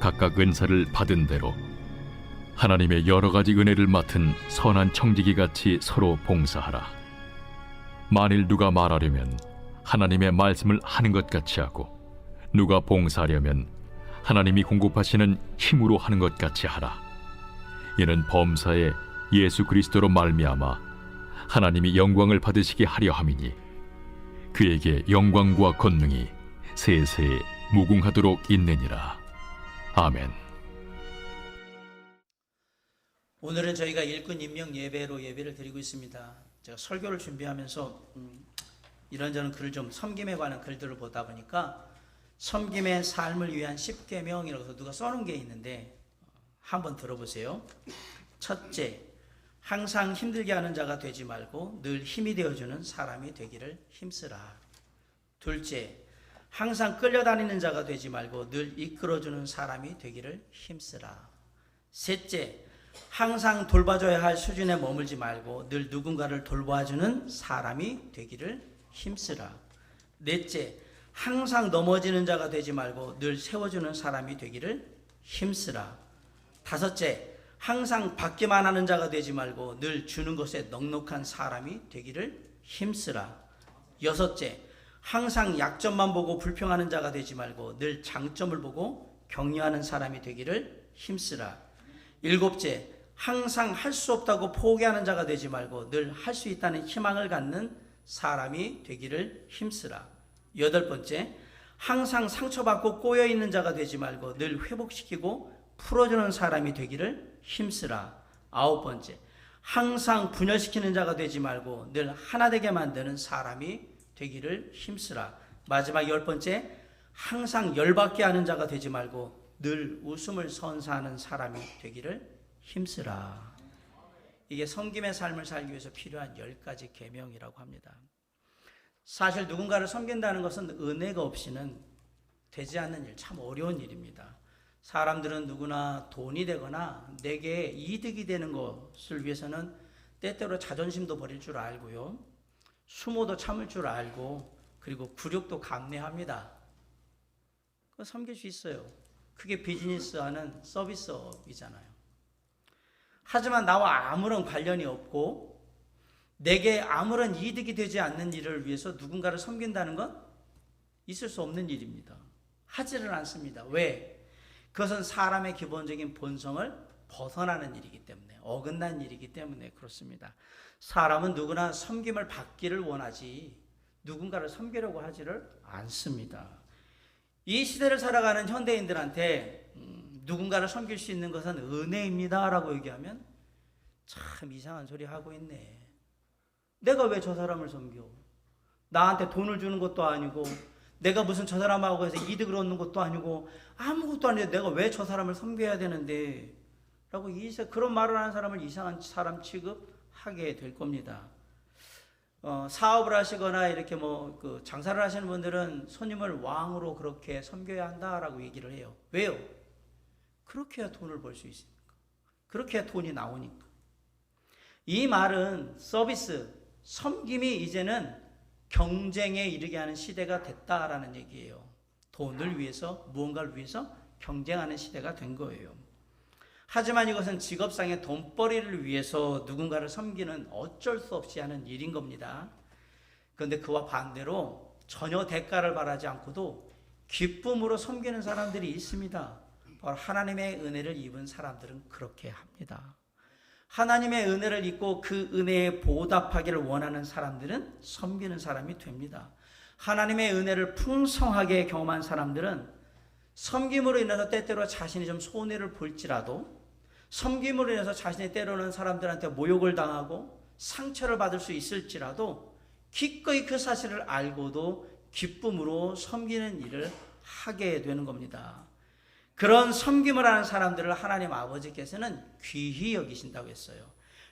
각각 은사를 받은 대로 하나님의 여러 가지 은혜를 맡은 선한 청지기 같이 서로 봉사하라. 만일 누가 말하려면 하나님의 말씀을 하는 것 같이 하고, 누가 봉사하려면 하나님이 공급하시는 힘으로 하는 것 같이 하라. 이는 범사에 예수 그리스도로 말미암아 하나님이 영광을 받으시게 하려 함이니, 그에게 영광과 권능이 세세에 무궁하도록 있느니라. 아멘. 오늘은 저희가 일꾼 임명 예배로 예배를 드리고 있습니다. 제가 설교를 준비하면서 이런저런 글을 좀 섬김에 관한 글들을 보다 보니까 섬김의 삶을 위한 10계명이라고 해서 누가 써놓은 게 있는데 한번 들어보세요. 첫째, 항상 힘들게 하는 자가 되지 말고 늘 힘이 되어주는 사람이 되기를 힘쓰라. 둘째, 항상 끌려다니는 자가 되지 말고 늘 이끌어주는 사람이 되기를 힘쓰라. 셋째, 항상 돌봐줘야 할 수준에 머물지 말고 늘 누군가를 돌봐주는 사람이 되기를 힘쓰라. 넷째, 항상 넘어지는 자가 되지 말고 늘 세워주는 사람이 되기를 힘쓰라. 다섯째, 항상 받기만 하는 자가 되지 말고 늘 주는 것에 넉넉한 사람이 되기를 힘쓰라. 여섯째, 항상 약점만 보고 불평하는 자가 되지 말고 늘 장점을 보고 격려하는 사람이 되기를 힘쓰라. 일곱째, 항상 할 수 없다고 포기하는 자가 되지 말고 늘 할 수 있다는 희망을 갖는 사람이 되기를 힘쓰라. 여덟 번째, 항상 상처받고 꼬여있는 자가 되지 말고 늘 회복시키고 풀어주는 사람이 되기를 힘쓰라. 아홉 번째, 항상 분열시키는 자가 되지 말고 늘 하나 되게 만드는 사람이 되기를 힘쓰라. 마지막 열 번째, 항상 열받게 하는 자가 되지 말고 늘 웃음을 선사하는 사람이 되기를 힘쓰라. 이게 섬김의 삶을 살기 위해서 필요한 10가지 계명이라고 합니다. 사실 누군가를 섬긴다는 것은 은혜가 없이는 되지 않는 일, 참 어려운 일입니다. 사람들은 누구나 돈이 되거나 내게 이득이 되는 것을 위해서는 때때로 자존심도 버릴 줄 알고요, 수모도 참을 줄 알고, 그리고 굴욕도 감내합니다. 그거 섬길 수 있어요. 그게 비즈니스하는 서비스업이잖아요. 하지만 나와 아무런 관련이 없고 내게 아무런 이득이 되지 않는 일을 위해서 누군가를 섬긴다는 건 있을 수 없는 일입니다. 하지를 않습니다. 왜? 그것은 사람의 기본적인 본성을 벗어나는 일이기 때문에, 어긋난 일이기 때문에 그렇습니다. 사람은 누구나 섬김을 받기를 원하지 누군가를 섬기려고 하지를 않습니다. 이 시대를 살아가는 현대인들한테 누군가를 섬길 수 있는 것은 은혜입니다 라고 얘기하면 참 이상한 소리 하고 있네. 내가 왜 저 사람을 섬겨? 나한테 돈을 주는 것도 아니고, 내가 무슨 저 사람하고 해서 이득을 얻는 것도 아니고, 아무것도 아닌데 내가 왜 저 사람을 섬겨야 되는데? 라고 그런 말을 하는 사람을 이상한 사람 취급하게 될 겁니다. 사업을 하시거나 이렇게 장사를 하시는 분들은 손님을 왕으로 그렇게 섬겨야 한다라고 얘기를 해요. 왜요? 그렇게 해야 돈을 벌 수 있으니까. 그렇게 해야 돈이 나오니까. 이 말은 서비스, 섬김이 이제는 경쟁에 이르게 하는 시대가 됐다라는 얘기예요. 돈을 위해서, 무언가를 위해서 경쟁하는 시대가 된 거예요. 하지만 이것은 직업상의 돈벌이를 위해서 누군가를 섬기는 어쩔 수 없이 하는 일인 겁니다. 그런데 그와 반대로 전혀 대가를 바라지 않고도 기쁨으로 섬기는 사람들이 있습니다. 바로 하나님의 은혜를 입은 사람들은 그렇게 합니다. 하나님의 은혜를 입고 그 은혜에 보답하기를 원하는 사람들은 섬기는 사람이 됩니다. 하나님의 은혜를 풍성하게 경험한 사람들은 섬김으로 인해서 때때로 자신이 좀 손해를 볼지라도, 섬김으로 인해서 자신이 때로는 사람들한테 모욕을 당하고 상처를 받을 수 있을지라도 기꺼이 그 사실을 알고도 기쁨으로 섬기는 일을 하게 되는 겁니다. 그런 섬김을 하는 사람들을 하나님 아버지께서는 귀히 여기신다고 했어요.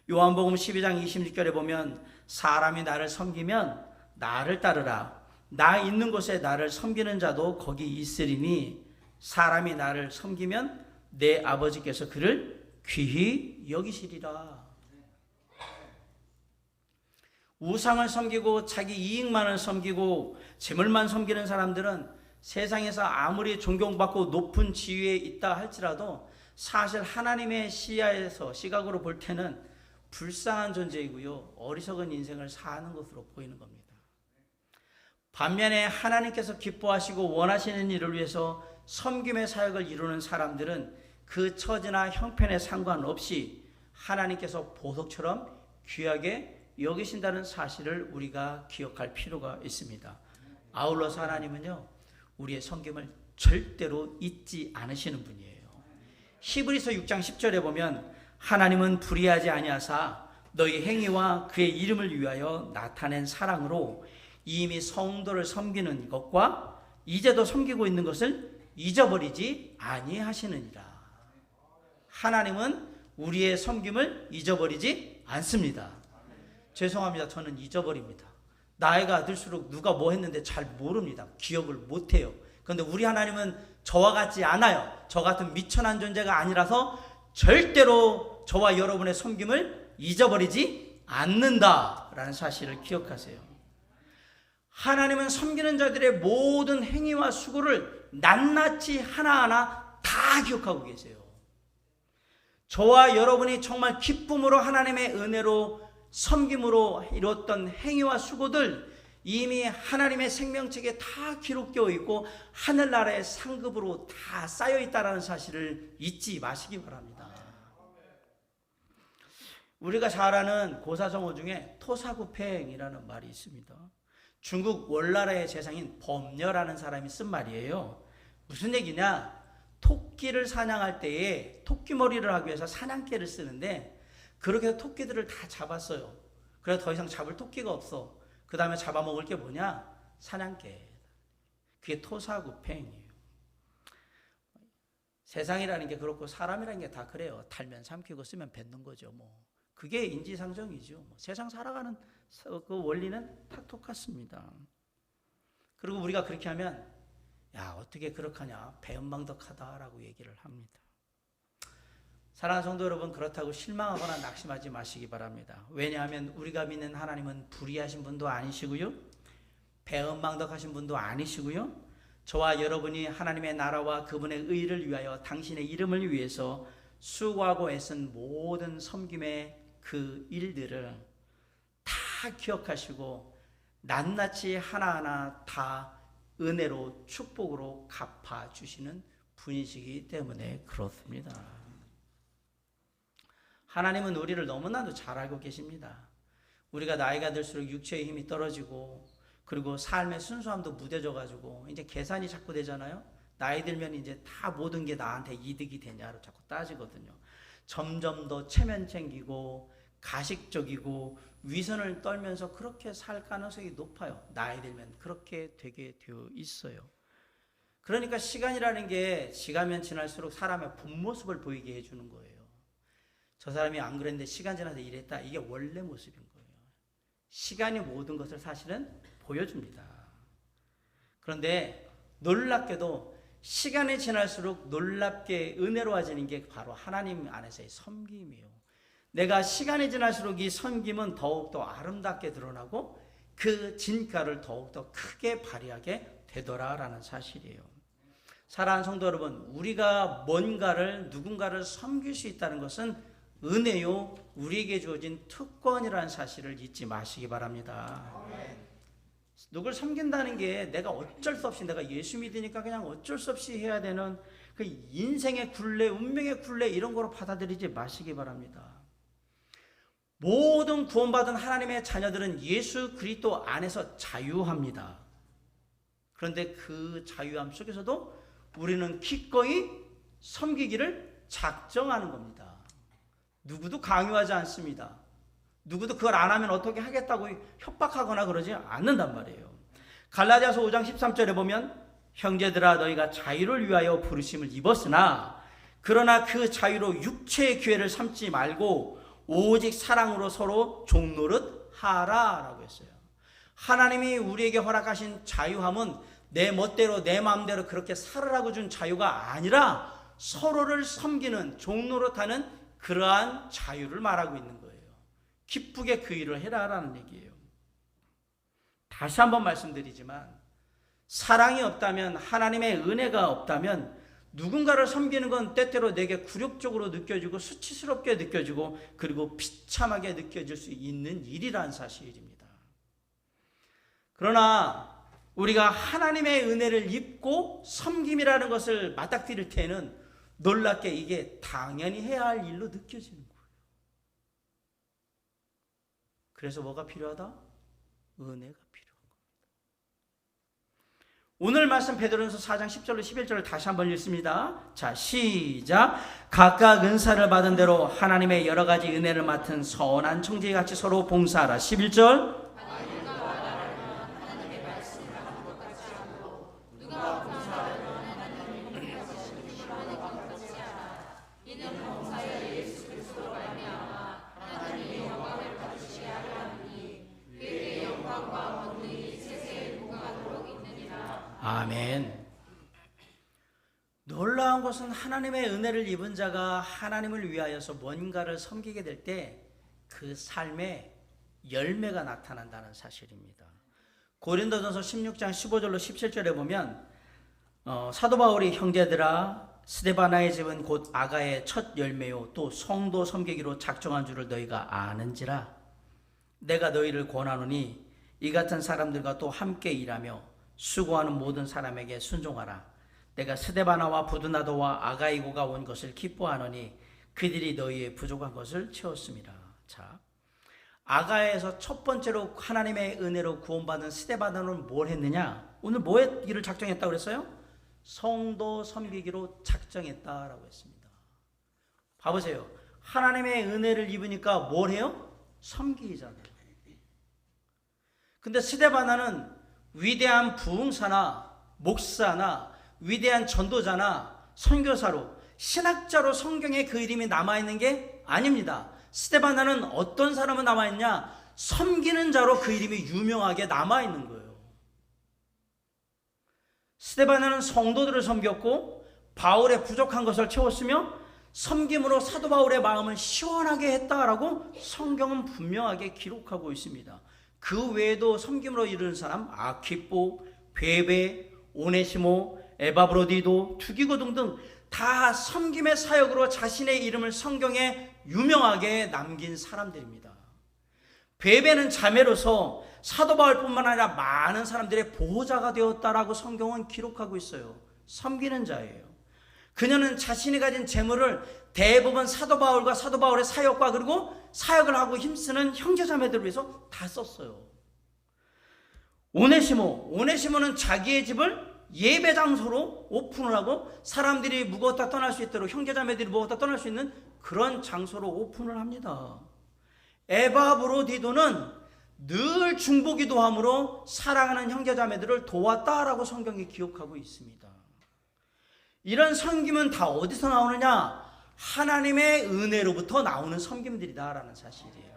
요한복음 12장 26절에 보면 사람이 나를 섬기면 나를 따르라. 나 있는 곳에 나를 섬기는 자도 거기 있으리니 사람이 나를 섬기면 내 아버지께서 그를 귀히 여기시리라. 우상을 섬기고 자기 이익만을 섬기고 재물만 섬기는 사람들은 세상에서 아무리 존경받고 높은 지위에 있다 할지라도 사실 하나님의 시각으로 볼 때는 불쌍한 존재이고요, 어리석은 인생을 사는 것으로 보이는 겁니다. 반면에 하나님께서 기뻐하시고 원하시는 일을 위해서 섬김의 사역을 이루는 사람들은 그 처지나 형편에 상관없이 하나님께서 보석처럼 귀하게 여기신다는 사실을 우리가 기억할 필요가 있습니다. 아울러서 하나님은요, 우리의 섬김을 절대로 잊지 않으시는 분이에요. 히브리서 6장 10절에 보면 하나님은 불의하지 아니하사 너희 행위와 그의 이름을 위하여 나타낸 사랑으로 이미 성도를 섬기는 것과 이제도 섬기고 있는 것을 잊어버리지 아니하시느니라. 하나님은 우리의 섬김을 잊어버리지 않습니다. 죄송합니다. 저는 잊어버립니다. 나이가 들수록 누가 뭐 했는데 잘 모릅니다. 기억을 못해요. 그런데 우리 하나님은 저와 같지 않아요. 저 같은 미천한 존재가 아니라서 절대로 저와 여러분의 섬김을 잊어버리지 않는다라는 사실을 기억하세요. 하나님은 섬기는 자들의 모든 행위와 수고를 낱낱이 하나하나 다 기억하고 계세요. 저와 여러분이 정말 기쁨으로 하나님의 은혜로 섬김으로 이루었던 행위와 수고들 이미 하나님의 생명책에 다 기록되어 있고 하늘나라의 상급으로 다 쌓여 있다는 사실을 잊지 마시기 바랍니다. 우리가 잘 아는 고사성어 중에 토사구팽이라는 말이 있습니다. 중국 월나라의 재상인 범녀라는 사람이 쓴 말이에요. 무슨 얘기냐? 토끼를 사냥할 때에 토끼 머리를 하기 위해서 사냥개를 쓰는데 그렇게 해서 토끼들을 다 잡았어요. 그래서 더 이상 잡을 토끼가 없어. 그 다음에 잡아먹을 게 뭐냐? 사냥개. 그게 토사구팽이에요. 세상이라는 게 그렇고 사람이라는 게 다 그래요. 달면 삼키고 쓰면 뱉는 거죠. 뭐 그게 인지상정이죠. 뭐 세상 살아가는 그 원리는 다 똑같습니다. 그리고 우리가 그렇게 하면 야 어떻게 그렇게하냐 배은망덕하다라고 얘기를 합니다. 사랑하는 성도 여러분, 그렇다고 실망하거나 낙심하지 마시기 바랍니다. 왜냐하면 우리가 믿는 하나님은 불의하신 분도 아니시고요, 배은망덕하신 분도 아니시고요, 저와 여러분이 하나님의 나라와 그분의 의를 위하여 당신의 이름을 위해서 수고하고 애쓴 모든 섬김의 그 일들을 다 기억하시고 낱낱이 하나하나 다 은혜로 축복으로 갚아주시는 분이시기 때문에 그렇습니다. 하나님은 우리를 너무나도 잘 알고 계십니다. 우리가 나이가 들수록 육체의 힘이 떨어지고 그리고 삶의 순수함도 무뎌져가지고 이제 계산이 자꾸 되잖아요. 나이 들면 이제 다 모든 게 나한테 이득이 되냐로 자꾸 따지거든요. 점점 더 체면 챙기고 가식적이고 위선을 떨면서 그렇게 살 가능성이 높아요. 나이 들면 그렇게 되게 되어 있어요. 그러니까 시간이라는 게 지나면 지날수록 사람의 본 모습을 보이게 해주는 거예요. 저 사람이 안 그랬는데 시간 지나서 이랬다. 이게 원래 모습인 거예요. 시간이 모든 것을 사실은 보여줍니다. 그런데 놀랍게도 시간이 지날수록 놀랍게 은혜로워지는 게 바로 하나님 안에서의 섬김이에요. 내가 시간이 지날수록 이 섬김은 더욱더 아름답게 드러나고 그 진가를 더욱더 크게 발휘하게 되더라라는 사실이에요. 사랑하는 성도 여러분, 우리가 뭔가를 누군가를 섬길 수 있다는 것은 은혜요, 우리에게 주어진 특권이라는 사실을 잊지 마시기 바랍니다. 누굴 섬긴다는 게 내가 어쩔 수 없이 내가 예수 믿으니까 그냥 어쩔 수 없이 해야 되는 그 인생의 굴레, 운명의 굴레 이런 거로 받아들이지 마시기 바랍니다. 모든 구원받은 하나님의 자녀들은 예수 그리스도 안에서 자유합니다. 그런데 그 자유함 속에서도 우리는 기꺼이 섬기기를 작정하는 겁니다. 누구도 강요하지 않습니다. 누구도 그걸 안 하면 어떻게 하겠다고 협박하거나 그러지 않는단 말이에요. 갈라디아서 5장 13절에 보면 형제들아 너희가 자유를 위하여 부르심을 입었으나 그러나 그 자유로 육체의 기회를 삼지 말고 오직 사랑으로 서로 종노릇 하라라고 했어요. 하나님이 우리에게 허락하신 자유함은 내 멋대로 내 마음대로 그렇게 살으라고 준 자유가 아니라 서로를 섬기는 종노릇하는 그러한 자유를 말하고 있는 거예요. 기쁘게 그 일을 해라라는 얘기예요. 다시 한번 말씀드리지만 사랑이 없다면, 하나님의 은혜가 없다면 누군가를 섬기는 건 때때로 내게 굴욕적으로 느껴지고 수치스럽게 느껴지고 그리고 비참하게 느껴질 수 있는 일이라는 사실입니다. 그러나 우리가 하나님의 은혜를 입고 섬김이라는 것을 맞닥뜨릴 때는 놀랍게 이게 당연히 해야 할 일로 느껴지는 거예요. 그래서 뭐가 필요하다? 은혜가 필요한 겁니다. 오늘 말씀 베드로전서 4장 10절로 11절을 다시 한번 읽습니다. 자, 시작. 각각 은사를 받은 대로 하나님의 여러 가지 은혜를 맡은 선한 청지기같이 서로 봉사하라. 11절. 아멘. 놀라운 것은 하나님의 은혜를 입은 자가 하나님을 위하여서 뭔가를 섬기게 될 때 그 삶에 열매가 나타난다는 사실입니다. 고린도전서 16장 15절로 17절에 보면 사도 바울이 형제들아 스데바나의 집은 곧 아가의 첫 열매요 또 성도 섬기기로 작정한 줄을 너희가 아는지라. 내가 너희를 권하노니 이 같은 사람들과 또 함께 일하며 수고하는 모든 사람에게 순종하라. 내가 스데바나와 부드나도와 아가이고가 온 것을 기뻐하노니 그들이 너희의 부족한 것을 채웠습니다. 자, 아가에서 첫 번째로 하나님의 은혜로 구원받은 스데바나는 뭘 했느냐? 오늘 뭐에 일을 작정했다고 그랬어요? 성도 섬기기로 작정했다라고 했습니다. 봐보세요. 하나님의 은혜를 입으니까 뭘 해요? 섬기잖아요. 근데 스데바나는 위대한 부흥사나 목사나 위대한 전도자나 선교사로 신학자로 성경에 그 이름이 남아있는 게 아닙니다. 스데바나는 어떤 사람은 남아있냐? 섬기는 자로 그 이름이 유명하게 남아있는 거예요. 스데바나는 성도들을 섬겼고 바울의 부족한 것을 채웠으며 섬김으로 사도 바울의 마음을 시원하게 했다라고 성경은 분명하게 기록하고 있습니다. 그 외에도 섬김으로 이르는 사람 아키포, 베베, 오네시모, 에바브로디도, 투기고 등등 다 섬김의 사역으로 자신의 이름을 성경에 유명하게 남긴 사람들입니다. 베베는 자매로서 사도 바울뿐만 아니라 많은 사람들의 보호자가 되었다라고 성경은 기록하고 있어요. 섬기는 자예요. 그녀는 자신이 가진 재물을 대부분 사도 바울과 사도 바울의 사역과 그리고 사역을 하고 힘쓰는 형제자매들을 위해서 다 썼어요. 오네시모는 자기의 집을 예배 장소로 오픈을 하고 사람들이 무거웠다 떠날 수 있도록 형제자매들이 무거웠다 떠날 수 있는 그런 장소로 오픈을 합니다. 에바브로디도는 늘 중보기도함으로 사랑하는 형제자매들을 도왔다라고 성경이 기록하고 있습니다. 이런 섬김은 다 어디서 나오느냐? 하나님의 은혜로부터 나오는 섬김들이다라는 사실이에요.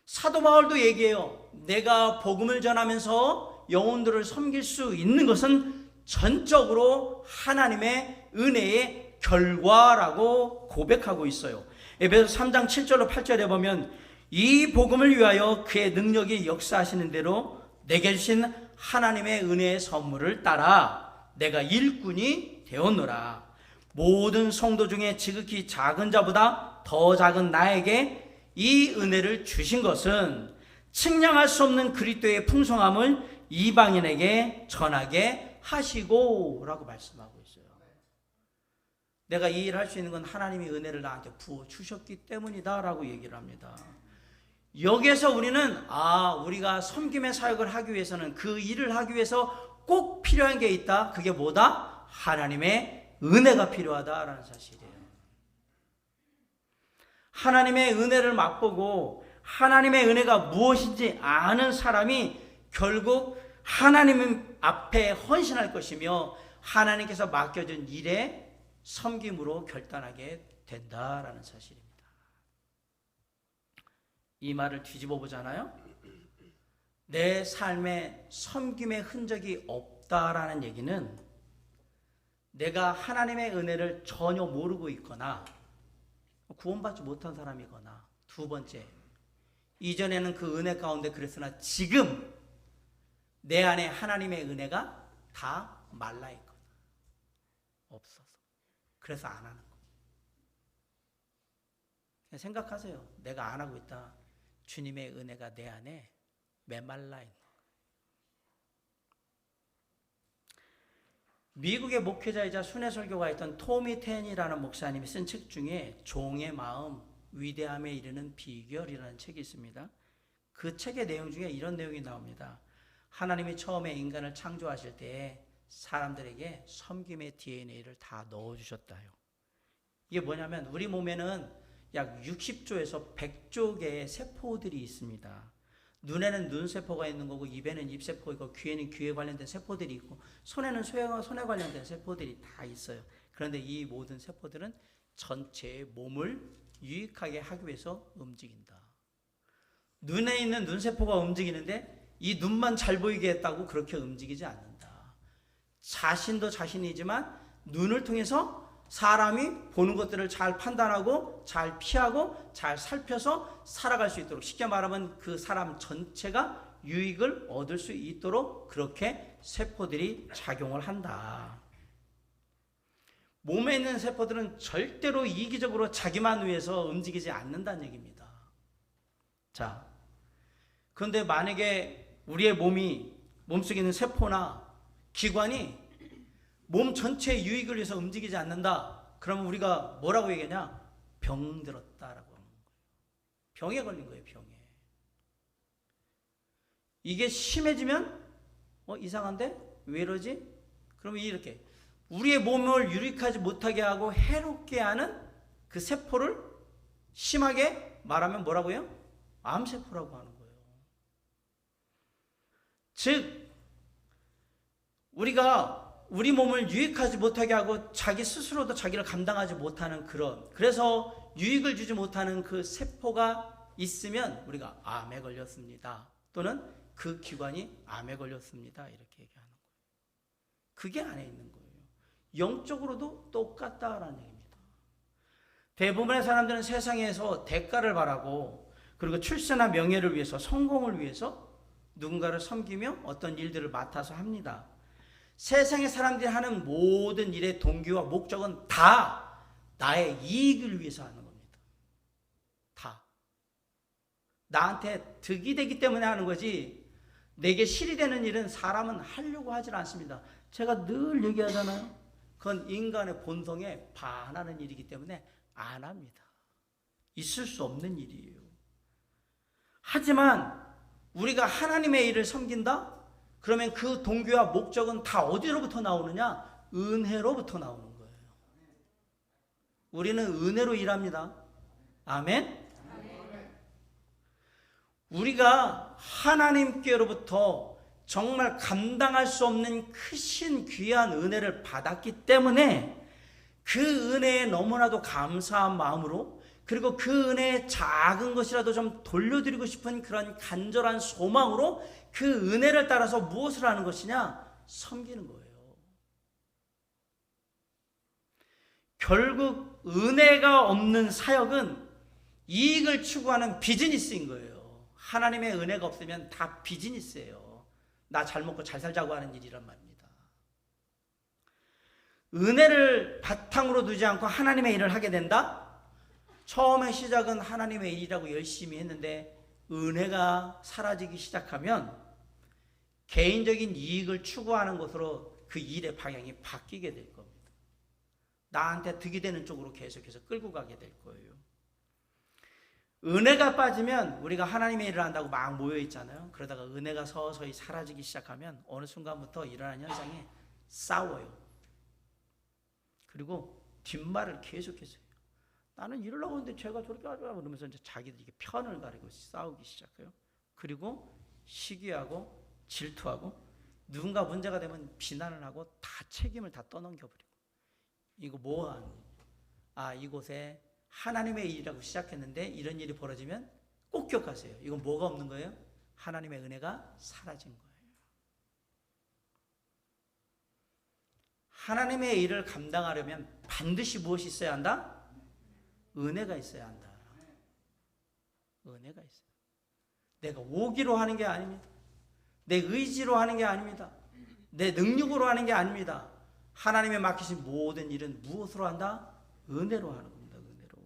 사도 바울도 얘기해요. 내가 복음을 전하면서 영혼들을 섬길 수 있는 것은 전적으로 하나님의 은혜의 결과라고 고백하고 있어요. 에베소 3장 7절로 8절에 보면 이 복음을 위하여 그의 능력이 역사하시는 대로 내게 주신 하나님의 은혜의 선물을 따라 내가 일꾼이 되었노라. 모든 성도 중에 지극히 작은 자보다 더 작은 나에게 이 은혜를 주신 것은 측량할 수 없는 그리스도의 풍성함을 이방인에게 전하게 하시고 라고 말씀하고 있어요. 내가 이 일을 할 수 있는 건 하나님이 은혜를 나한테 부어주셨기 때문이다 라고 얘기를 합니다. 여기에서 우리는 우리가 섬김의 사역을 하기 위해서는 그 일을 하기 위해서 꼭 필요한 게 있다. 그게 뭐다? 하나님의 은혜가 필요하다라는 사실이에요. 하나님의 은혜를 맛보고 하나님의 은혜가 무엇인지 아는 사람이 결국 하나님 앞에 헌신할 것이며 하나님께서 맡겨준 일에 섬김으로 결단하게 된다라는 사실입니다. 이 말을 뒤집어 보잖아요. 내 삶에 섬김의 흔적이 없다라는 얘기는 내가 하나님의 은혜를 전혀 모르고 있거나 구원받지 못한 사람이거나, 두 번째, 이전에는 그 은혜 가운데 그랬으나 지금 내 안에 하나님의 은혜가 다 말라있거든. 없어서. 그래서 안 하는 거예요. 생각하세요. 내가 안 하고 있다. 주님의 은혜가 내 안에 메말라 있는 거예요. 미국의 목회자이자 순회설교가였던 토미 텐이라는 목사님이 쓴 책 중에 종의 마음, 위대함에 이르는 비결이라는 책이 있습니다. 그 책의 내용 중에 이런 내용이 나옵니다. 하나님이 처음에 인간을 창조하실 때 사람들에게 섬김의 DNA를 다 넣어주셨다요. 이게 뭐냐면 우리 몸에는 약 60조에서 100조 개의 세포들이 있습니다. 눈에는 눈세포가 있는 거고, 입에는 입세포가 있고, 귀에는 귀에 관련된 세포들이 있고, 손에는 손에 관련된 세포들이 다 있어요. 그런데 이 모든 세포들은 전체의 몸을 유익하게 하기 위해서 움직인다. 눈에 있는 눈세포가 움직이는데 이 눈만 잘 보이게 했다고 그렇게 움직이지 않는다. 자신도 자신이지만 눈을 통해서 사람이 보는 것들을 잘 판단하고 잘 피하고 잘 살펴서 살아갈 수 있도록, 쉽게 말하면 그 사람 전체가 유익을 얻을 수 있도록 그렇게 세포들이 작용을 한다. 몸에 있는 세포들은 절대로 이기적으로 자기만 위해서 움직이지 않는다는 얘기입니다. 자, 그런데 만약에 우리의 몸속에 있는 세포나 기관이 몸 전체의 유익을 위해서 움직이지 않는다. 그러면 우리가 뭐라고 얘기하냐? 병들었다라고 하는 거예요. 병에 걸린 거예요, 병에. 이게 심해지면 이상한데? 왜 이러지? 그러면 이렇게 우리의 몸을 유익하지 못하게 하고 해롭게 하는 그 세포를 심하게 말하면 뭐라고요? 암세포라고 하는 거예요. 즉 우리가 우리 몸을 유익하지 못하게 하고 자기 스스로도 자기를 감당하지 못하는 그래서 유익을 주지 못하는 그 세포가 있으면 우리가 암에 걸렸습니다. 또는 그 기관이 암에 걸렸습니다. 이렇게 얘기하는 거예요. 그게 안에 있는 거예요. 영적으로도 똑같다라는 얘기입니다. 대부분의 사람들은 세상에서 대가를 바라고 그리고 출세나 명예를 위해서, 성공을 위해서 누군가를 섬기며 어떤 일들을 맡아서 합니다. 세상의 사람들이 하는 모든 일의 동기와 목적은 다 나의 이익을 위해서 하는 겁니다. 다. 나한테 득이 되기 때문에 하는 거지, 내게 실이 되는 일은 사람은 하려고 하질 않습니다. 제가 늘 얘기하잖아요. 그건 인간의 본성에 반하는 일이기 때문에 안 합니다. 있을 수 없는 일이에요. 하지만 우리가 하나님의 일을 섬긴다? 그러면 그 동기와 목적은 다 어디로부터 나오느냐? 은혜로부터 나오는 거예요. 우리는 은혜로 일합니다. 아멘? 우리가 하나님께로부터 정말 감당할 수 없는 크신 귀한 은혜를 받았기 때문에 그 은혜에 너무나도 감사한 마음으로, 그리고 그 은혜의 작은 것이라도 좀 돌려드리고 싶은 그런 간절한 소망으로 그 은혜를 따라서 무엇을 하는 것이냐? 섬기는 거예요. 결국 은혜가 없는 사역은 이익을 추구하는 비즈니스인 거예요. 하나님의 은혜가 없으면 다 비즈니스예요. 나 잘 먹고 잘 살자고 하는 일이란 말입니다. 은혜를 바탕으로 두지 않고 하나님의 일을 하게 된다? 처음에 시작은 하나님의 일이라고 열심히 했는데 은혜가 사라지기 시작하면 개인적인 이익을 추구하는 것으로 그 일의 방향이 바뀌게 될 겁니다. 나한테 득이 되는 쪽으로 계속해서 끌고 가게 될 거예요. 은혜가 빠지면 우리가 하나님의 일을 한다고 막 모여 있잖아요. 그러다가 은혜가 서서히 사라지기 시작하면 어느 순간부터 일어나는 현상이 싸워요. 그리고 뒷말을 계속해서 해요. 나는 이러려고 하는데 쟤가 저렇게 하더라 그러면서 이제 자기들이 편을 가리고 싸우기 시작해요. 그리고 시기하고 질투하고 누군가 문제가 되면 비난을 하고 다 책임을 다 떠넘겨버리고, 이거 뭐하니? 이곳에 하나님의 일이라고 시작했는데 이런 일이 벌어지면 꼭 기억하세요. 이건 뭐가 없는 거예요? 하나님의 은혜가 사라진 거예요. 하나님의 일을 감당하려면 반드시 무엇이 있어야 한다? 은혜가 있어야 한다. 은혜가 있어요. 내가 오기로 하는 게 아닙니다. 내 의지로 하는 게 아닙니다. 내 능력으로 하는 게 아닙니다. 하나님의 맡기신 모든 일은 무엇으로 한다? 은혜로 하는 겁니다. 은혜로.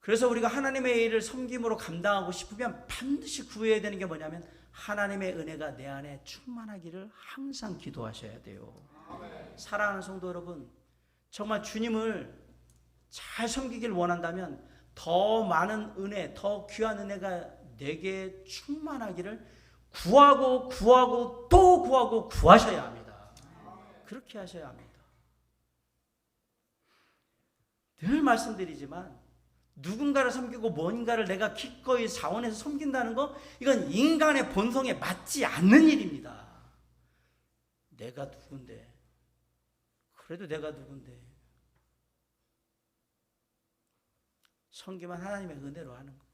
그래서 우리가 하나님의 일을 섬김으로 감당하고 싶으면 반드시 구해야 되는 게 뭐냐면 하나님의 은혜가 내 안에 충만하기를 항상 기도하셔야 돼요. 사랑하는 성도 여러분, 정말 주님을 잘 섬기길 원한다면 더 많은 은혜, 더 귀한 은혜가 내게 충만하기를 구하고 또 구하고 구하셔야 합니다. 그렇게 하셔야 합니다. 늘 말씀드리지만 누군가를 섬기고 뭔가를 내가 기꺼이 자원해서 섬긴다는 거, 이건 인간의 본성에 맞지 않는 일입니다. 내가 누군데, 그래도 내가 누군데, 섬기면 하나님의 은혜로 하는 거.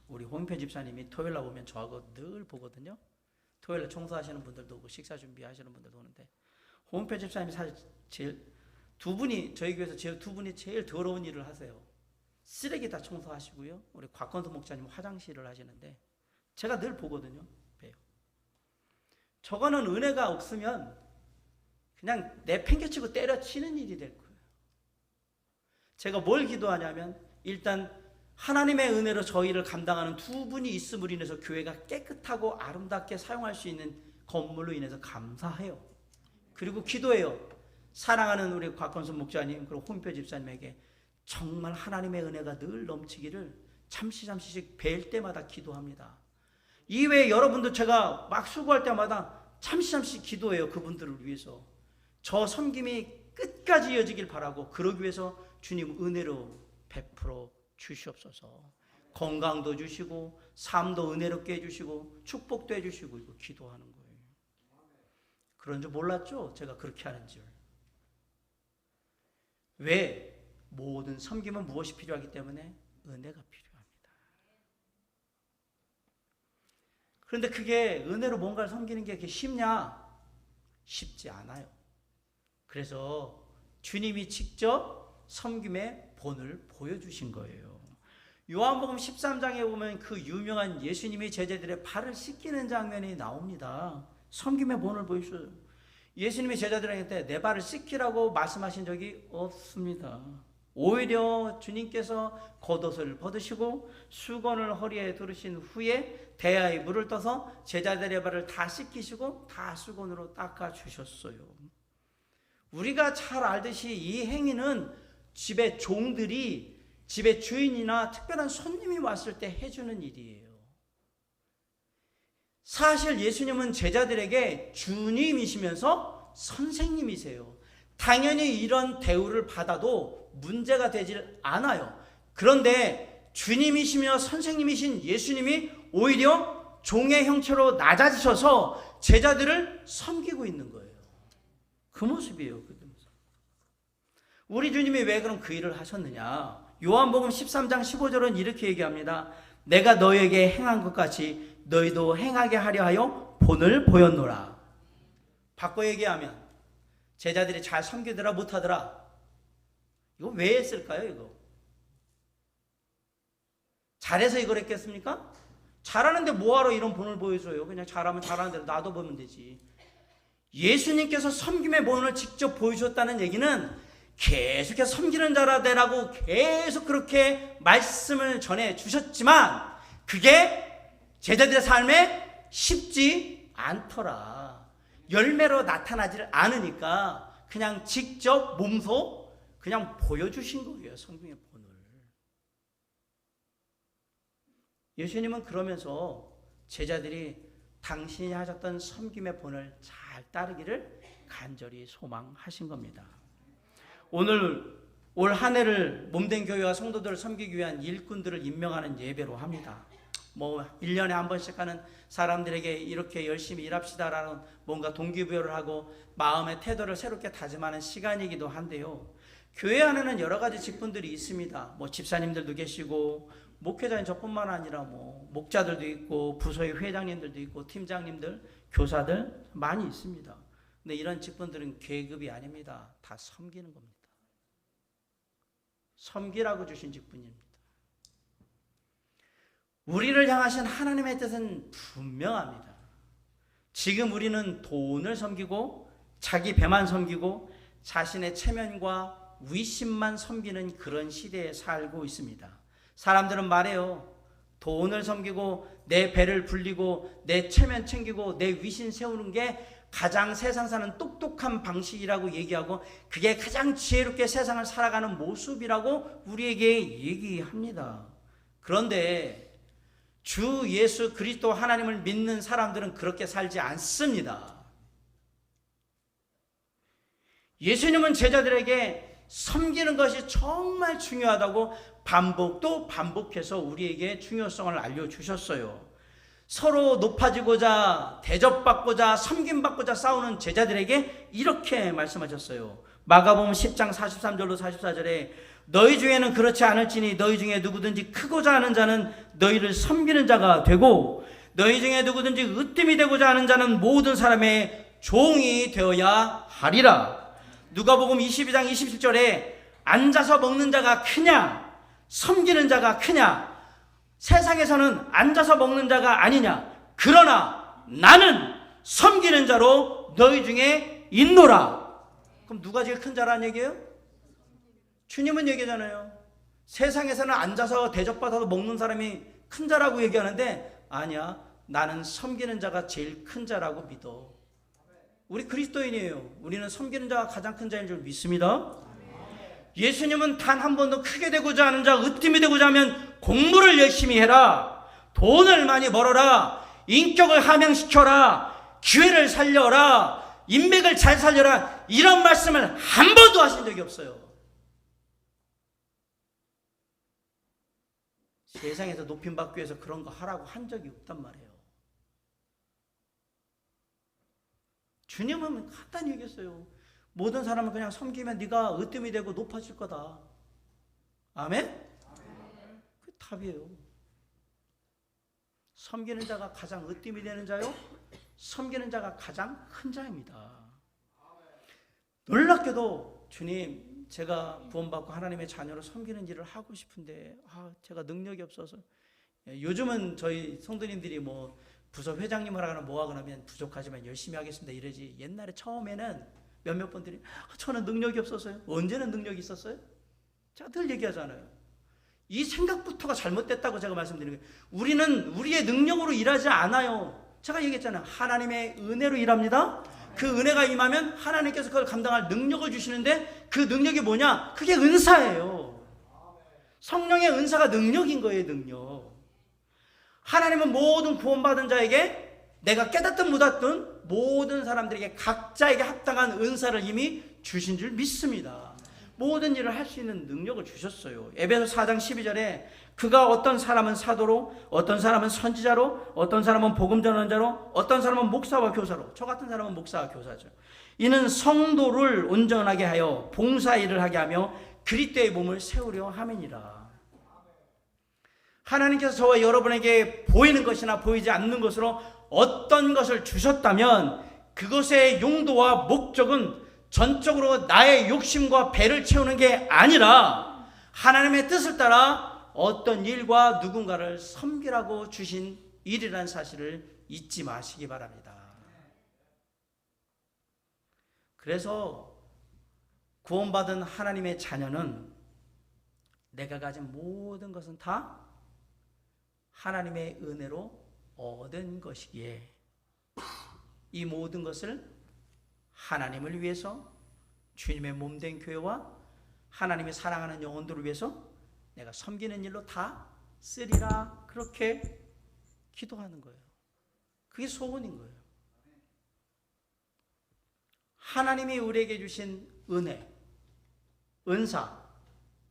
우리 홍표 집사님이 토요일날 오면 저하고 늘 보거든요. 토요일날 청소하시는 분들도 오고 식사 준비하시는 분들도 오는데, 홍표 집사님이 사실 제일 두 분이, 저희 교회에서 두 분이 제일 더러운 일을 하세요. 쓰레기 다 청소하시고요. 우리 곽건수 목사님 화장실을 하시는데 제가 늘 보거든요. 봬요. 저거는 은혜가 없으면 그냥 내팽개치고 때려치는 일이 될 거예요. 제가 뭘 기도하냐면 일단 하나님의 은혜로 저희를 감당하는 두 분이 있음으로 인해서 교회가 깨끗하고 아름답게 사용할 수 있는 건물로 인해서 감사해요. 그리고 기도해요. 사랑하는 우리 곽건수 목사님 그리고 홍표 집사님에게 정말 하나님의 은혜가 늘 넘치기를 잠시씩 뵐 때마다 기도합니다. 이외에 여러분도 제가 막 수고할 때마다 잠시씩 기도해요. 그분들을 위해서. 저 섬김이 끝까지 이어지길 바라고, 그러기 위해서 주님 은혜로 베풀어 주시옵소서. 건강도 주시고 삶도 은혜롭게 해주시고 축복도 해주시고, 이거 기도하는 거예요. 그런 줄 몰랐죠? 제가 그렇게 하는 줄. 왜? 모든 섬김은 무엇이 필요하기 때문에 은혜가 필요합니다. 그런데 그게 은혜로 뭔가를 섬기는 게 그렇게 쉽냐? 쉽지 않아요. 그래서 주님이 직접 섬김의 본을 보여주신 거예요. 요한복음 13장에 보면 그 유명한 예수님이 제자들의 발을 씻기는 장면이 나옵니다. 섬김의 본을 보여주셔요. 예수님이 제자들한테 내 발을 씻기라고 말씀하신 적이 없습니다. 오히려 주님께서 겉옷을 벗으시고 수건을 허리에 두르신 후에 대야에 물을 떠서 제자들의 발을 다 씻기시고 다 수건으로 닦아주셨어요. 우리가 잘 알듯이 이 행위는 집의 종들이 집의 주인이나 특별한 손님이 왔을 때 해주는 일이에요. 사실 예수님은 제자들에게 주님이시면서 선생님이세요. 당연히 이런 대우를 받아도 문제가 되질 않아요. 그런데 주님이시며 선생님이신 예수님이 오히려 종의 형체로 낮아지셔서 제자들을 섬기고 있는 거예요. 그 모습이에요. 그 모습. 우리 주님이 왜 그럼 그 일을 하셨느냐? 요한복음 13장 15절은 이렇게 얘기합니다. 내가 너에게 행한 것 같이 너희도 행하게 하려 하여 본을 보였노라. 바꿔 얘기하면 제자들이 잘 섬기더라 못하더라. 이거 왜 했을까요? 이거 잘해서 이걸 했겠습니까? 잘하는데 뭐하러 이런 본을 보여줘요? 그냥 잘하면 잘하는 대로 놔둬 보면 되지. 예수님께서 섬김의 본을 직접 보여주셨다는 얘기는 계속해서 섬기는 자라 되라고 계속 그렇게 말씀을 전해 주셨지만 그게 제자들의 삶에 쉽지 않더라. 열매로 나타나지를 않으니까 그냥 직접 몸소 그냥 보여주신 거예요. 섬김의 본을. 예수님은 그러면서 제자들이 당신이 하셨던 섬김의 본을 잘 따르기를 간절히 소망하신 겁니다. 오늘 올 한 해를 몸된 교회와 성도들을 섬기기 위한 일꾼들을 임명하는 예배로 합니다. 1년에 한 번씩 하는 사람들에게 이렇게 열심히 일합시다라는 뭔가 동기부여를 하고 마음의 태도를 새롭게 다짐하는 시간이기도 한데요. 교회 안에는 여러 가지 직분들이 있습니다. 집사님들도 계시고 목회자인 저뿐만 아니라 목자들도 있고 부서의 회장님들도 있고 팀장님들, 교사들 많이 있습니다. 근데 이런 직분들은 계급이 아닙니다. 다 섬기는 겁니다. 섬기라고 주신 직분입니다. 우리를 향하신 하나님의 뜻은 분명합니다. 지금 우리는 돈을 섬기고 자기 배만 섬기고 자신의 체면과 위신만 섬기는 그런 시대에 살고 있습니다. 사람들은 말해요. 돈을 섬기고 내 배를 불리고 내 체면 챙기고 내 위신 세우는 게 가장 세상 사는 똑똑한 방식이라고 얘기하고 그게 가장 지혜롭게 세상을 살아가는 모습이라고 우리에게 얘기합니다. 그런데 주 예수 그리스도 하나님을 믿는 사람들은 그렇게 살지 않습니다. 예수님은 제자들에게 섬기는 것이 정말 중요하다고 반복도 반복해서 우리에게 중요성을 알려주셨어요. 서로 높아지고자 대접받고자 섬김받고자 싸우는 제자들에게 이렇게 말씀하셨어요. 마가복음 10장 43절로 44절에 너희 중에는 그렇지 않을지니 너희 중에 누구든지 크고자 하는 자는 너희를 섬기는 자가 되고 너희 중에 누구든지 으뜸이 되고자 하는 자는 모든 사람의 종이 되어야 하리라. 누가복음 22장 27절에 앉아서 먹는 자가 크냐 섬기는 자가 크냐 세상에서는 앉아서 먹는 자가 아니냐 그러나 나는 섬기는 자로 너희 중에 있노라. 그럼 누가 제일 큰 자라는 얘기예요? 주님은 얘기잖아요. 세상에서는 앉아서 대접받아서 먹는 사람이 큰 자라고 얘기하는데 아니야 나는 섬기는 자가 제일 큰 자라고 믿어. 우리 그리스도인이에요. 우리는 섬기는 자가 가장 큰 자인 줄 믿습니다. 예수님은 단 한 번도 크게 되고자 하는 자, 으뜸이 되고자 하면 공부를 열심히 해라, 돈을 많이 벌어라, 인격을 함양시켜라, 기회를 살려라, 인맥을 잘 살려라, 이런 말씀을 한 번도 하신 적이 없어요. 세상에서 높임받기 위해서 그런 거 하라고 한 적이 없단 말이에요. 주님은 간단히 얘기했어요. 모든 사람을 그냥 섬기면 네가 으뜸이 되고 높아질 거다. 아멘? 그 답이에요. 섬기는 자가 가장 으뜸이 되는 자요, 섬기는 자가 가장 큰 자입니다. 놀랍게도 주님, 제가 구원받고 하나님의 자녀로 섬기는 일을 하고 싶은데 제가 능력이 없어서. 요즘은 저희 성도님들이 뭐 부서 회장님을 하거나 뭐 하거나 하면 부족하지만 열심히 하겠습니다 이러지, 옛날에 처음에는 몇몇 분들이 저는 능력이 없어서요. 언제는 능력이 있었어요? 제가 늘 얘기하잖아요. 이 생각부터가 잘못됐다고 제가 말씀드리는 거예요. 우리는 우리의 능력으로 일하지 않아요. 제가 얘기했잖아요. 하나님의 은혜로 일합니다. 그 은혜가 임하면 하나님께서 그걸 감당할 능력을 주시는데 그 능력이 뭐냐? 그게 은사예요. 성령의 은사가 능력인 거예요. 능력. 하나님은 모든 구원받은 자에게, 내가 깨닫든 못했든 모든 사람들에게 각자에게 합당한 은사를 이미 주신 줄 믿습니다. 모든 일을 할 수 있는 능력을 주셨어요. 에베소 4장 12절에 그가 어떤 사람은 사도로, 어떤 사람은 선지자로, 어떤 사람은 복음 전환자로, 어떤 사람은 목사와 교사로, 저 같은 사람은 목사와 교사죠. 이는 성도를 온전하게 하여 봉사일을 하게 하며 그리스도의 몸을 세우려 함이니라. 하나님께서 저와 여러분에게 보이는 것이나 보이지 않는 것으로 어떤 것을 주셨다면 그것의 용도와 목적은 전적으로 나의 욕심과 배를 채우는 게 아니라 하나님의 뜻을 따라 어떤 일과 누군가를 섬기라고 주신 일이라는 사실을 잊지 마시기 바랍니다. 그래서 구원받은 하나님의 자녀는 내가 가진 모든 것은 다 하나님의 은혜로 얻은 것이기에 이 모든 것을 하나님을 위해서, 주님의 몸된 교회와 하나님이 사랑하는 영혼들을 위해서 내가 섬기는 일로 다 쓰리라, 그렇게 기도하는 거예요. 그게 소원인 거예요. 하나님이 우리에게 주신 은혜, 은사,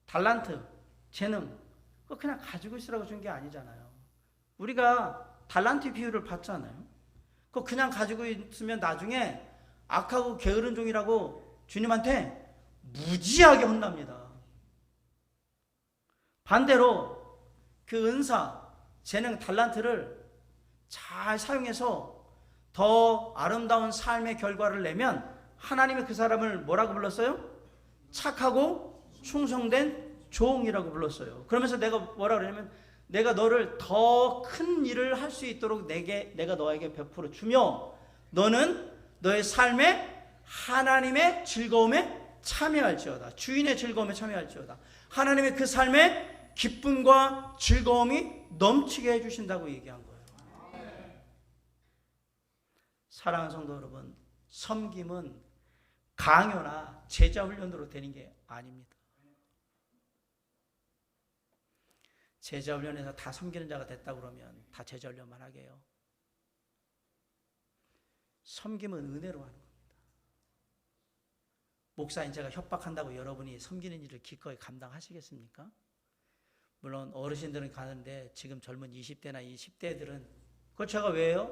달란트, 재능, 그거 그냥 가지고 있으라고 준 게 아니잖아요. 우리가 달란트 비유를 봤잖아요. 그거 그냥 가지고 있으면 나중에 악하고 게으른 종이라고 주님한테 무지하게 혼납니다. 반대로 그 은사, 재능, 달란트를 잘 사용해서 더 아름다운 삶의 결과를 내면 하나님이 그 사람을 뭐라고 불렀어요? 착하고 충성된 종이라고 불렀어요. 그러면서 내가 뭐라 그러냐면 내가 너를 더 큰 일을 할 수 있도록 내가 너에게 베풀어 주며 너는 너의 삶에 하나님의 즐거움에 참여할지어다. 주인의 즐거움에 참여할지어다. 하나님의 그 삶에 기쁨과 즐거움이 넘치게 해주신다고 얘기한 거예요. 사랑하는 성도 여러분, 섬김은 강요나 제자 훈련으로 되는 게 아닙니다. 제자 훈련에서 다 섬기는 자가 됐다 그러면 다 제자 훈련만 하게 해요. 섬김은 은혜로 하는 겁니다. 목사인 제가 협박한다고 여러분이 섬기는 일을 기꺼이 감당하시겠습니까? 물론 어르신들은 가는데 지금 젊은 20대나 20대들은 그거 제가 왜요?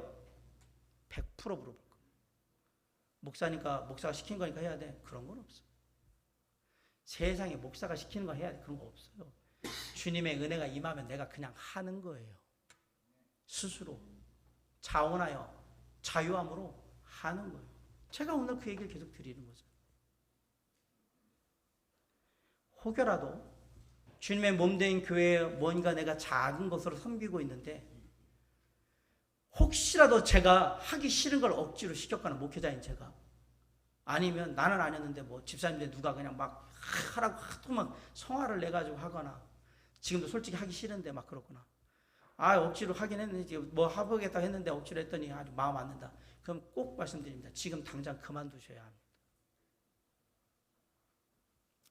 100% 물어볼 거예요. 목사니까 목사가 시킨 거니까 해야 돼. 그런 건 없어요. 세상에 목사가 시키는 거 해야 돼. 그런 거 없어요. 주님의 은혜가 임하면 내가 그냥 하는 거예요. 스스로 자원하여 자유함으로 하는 거예요. 제가 오늘 그 얘기를 계속 드리는 거죠. 혹여라도 주님의 몸된 교회에 뭔가 내가 작은 것으로 섬기고 있는데 혹시라도 제가 하기 싫은 걸 억지로 시켰거나 목회자인 제가 아니면 나는 아니었는데 뭐 집사님들 누가 그냥 막 하라고 하도 막 성화를 내가지고 하거나 지금도 솔직히 하기 싫은데 막 그렇구나. 억지로 하긴 했는데 뭐 해보겠다 했는데 억지로 했더니 아주 마음 안 든다. 그럼 꼭 말씀드립니다. 지금 당장 그만두셔야 합니다.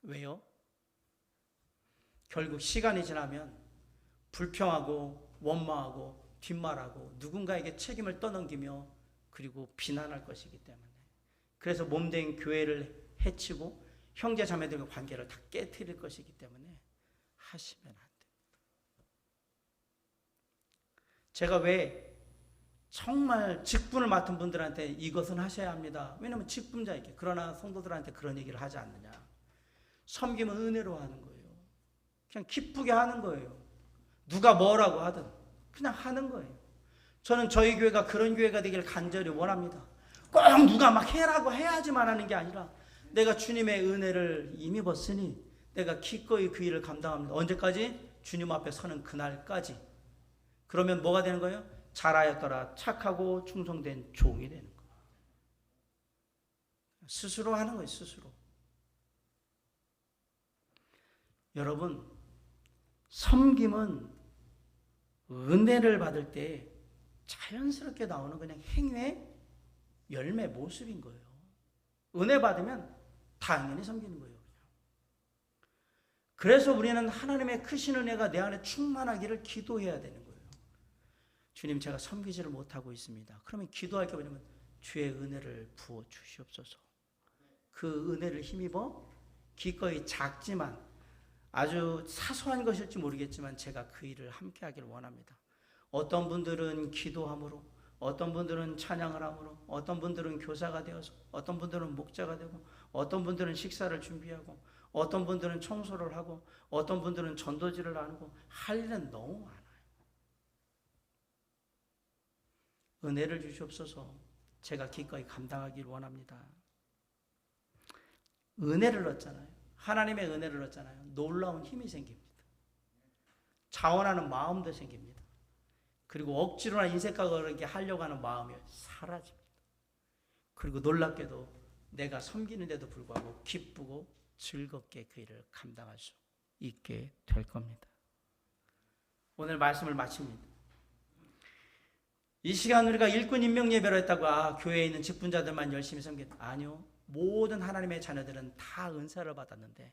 왜요? 결국 시간이 지나면 불평하고 원망하고 뒷말하고 누군가에게 책임을 떠넘기며 그리고 비난할 것이기 때문에 그래서 몸된 교회를 해치고 형제 자매들과 관계를 다 깨트릴 것이기 때문에 하시면 안 됩니다. 제가 왜 정말 직분을 맡은 분들한테 이것은 하셔야 합니다. 왜냐하면 직분자에게 그러나 성도들한테 그런 얘기를 하지 않느냐. 섬김은 은혜로 하는 거예요. 그냥 기쁘게 하는 거예요. 누가 뭐라고 하든 그냥 하는 거예요. 저는 저희 교회가 그런 교회가 되기를 간절히 원합니다. 꼭 누가 막 해라고 해야지만 하는 게 아니라 내가 주님의 은혜를 힘입었으니 내가 기꺼이 그 일을 감당합니다. 언제까지? 주님 앞에 서는 그날까지. 그러면 뭐가 되는 거예요? 잘하였더라 착하고 충성된 종이 되는 거예요. 스스로 하는 거예요. 스스로. 여러분, 섬김은 은혜를 받을 때 자연스럽게 나오는 그냥 행위의 열매 모습인 거예요. 은혜 받으면 당연히 섬기는 거예요. 그래서 우리는 하나님의 크신 은혜가 내 안에 충만하기를 기도해야 되는 거예요. 주님, 제가 섬기지를 못하고 있습니다. 그러면 기도할 게 뭐냐면 주의 은혜를 부어 주시옵소서. 그 은혜를 힘입어 기꺼이 작지만 아주 사소한 것일지 모르겠지만 제가 그 일을 함께 하기를 원합니다. 어떤 분들은 기도함으로, 어떤 분들은 찬양을 함으로, 어떤 분들은 교사가 되어서, 어떤 분들은 목자가 되고, 어떤 분들은 식사를 준비하고, 어떤 분들은 청소를 하고, 어떤 분들은 전도지를 나누고, 할 일은 너무 많아요. 은혜를 주시옵소서. 제가 기꺼이 감당하기를 원합니다. 은혜를 얻잖아요. 하나님의 은혜를 얻잖아요. 놀라운 힘이 생깁니다. 자원하는 마음도 생깁니다. 그리고 억지로나 인색하게 그렇게 하려고 하는 마음이 사라집니다. 그리고 놀랍게도 내가 섬기는데도 불구하고 기쁘고 즐겁게 그 일을 감당할 수 있게 될 겁니다. 오늘 말씀을 마칩니다. 이 시간 우리가 일꾼 임명 예배로 했다고 교회에 있는 직분자들만 열심히 섬겼다. 아니요. 모든 하나님의 자녀들은 다 은사를 받았는데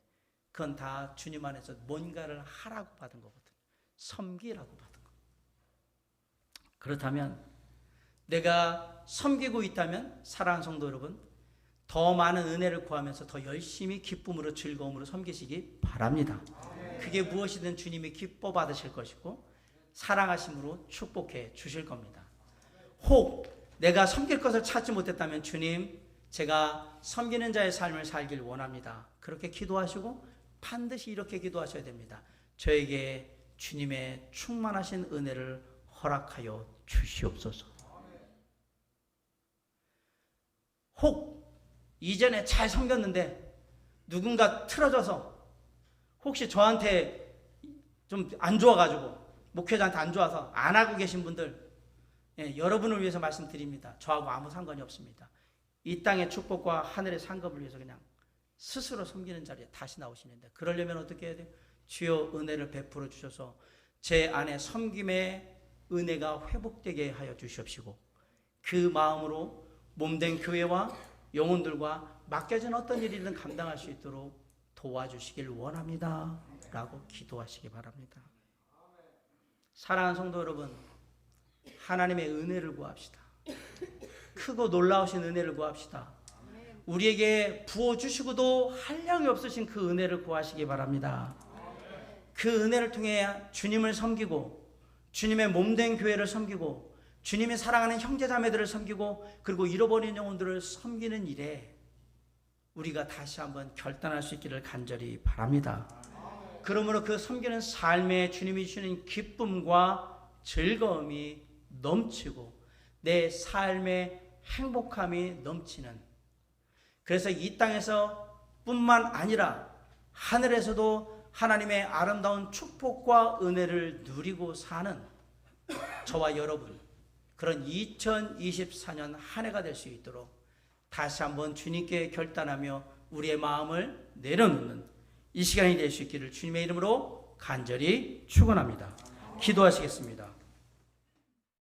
그건 다 주님 안에서 뭔가를 하라고 받은 거거든요. 섬기라고 받은 거예요. 그렇다면 내가 섬기고 있다면 사랑하는 성도 여러분, 더 많은 은혜를 구하면서 더 열심히 기쁨으로 즐거움으로 섬기시기 바랍니다. 그게 무엇이든 주님이 기뻐 받으실 것이고 사랑하심으로 축복해 주실 겁니다. 혹 내가 섬길 것을 찾지 못했다면 주님, 제가 섬기는 자의 삶을 살길 원합니다. 그렇게 기도하시고 반드시 이렇게 기도하셔야 됩니다. 저에게 주님의 충만하신 은혜를 허락하여 주시옵소서. 혹 이전에 잘 섬겼는데 누군가 틀어져서 혹시 저한테 좀 안 좋아가지고 목회자한테 안 좋아서 안 하고 계신 분들, 여러분을 위해서 말씀드립니다. 저하고 아무 상관이 없습니다. 이 땅의 축복과 하늘의 상급을 위해서 그냥 스스로 섬기는 자리에 다시 나오시는데, 그러려면 어떻게 해야 돼요? 주여 은혜를 베풀어 주셔서 제 안에 섬김의 은혜가 회복되게 하여 주시옵시고, 그 마음으로 몸된 교회와 영혼들과 맡겨진 어떤 일이든 감당할 수 있도록 도와주시길 원합니다 라고 기도하시기 바랍니다. 사랑하는 성도 여러분, 하나님의 은혜를 구합시다. 크고 놀라우신 은혜를 구합시다. 우리에게 부어주시고도 한량이 없으신 그 은혜를 구하시기 바랍니다. 그 은혜를 통해 주님을 섬기고, 주님의 몸된 교회를 섬기고, 주님이 사랑하는 형제자매들을 섬기고, 그리고 잃어버린 영혼들을 섬기는 일에 우리가 다시 한번 결단할 수 있기를 간절히 바랍니다. 그러므로 그 섬기는 삶에 주님이 주시는 기쁨과 즐거움이 넘치고 내 삶의 행복함이 넘치는, 그래서 이 땅에서 뿐만 아니라 하늘에서도 하나님의 아름다운 축복과 은혜를 누리고 사는 저와 여러분, 그런 2024년 한 해가 될 수 있도록 다시 한번 주님께 결단하며 우리의 마음을 내려놓는 이 시간이 될 수 있기를 주님의 이름으로 간절히 축원합니다. 기도하시겠습니다.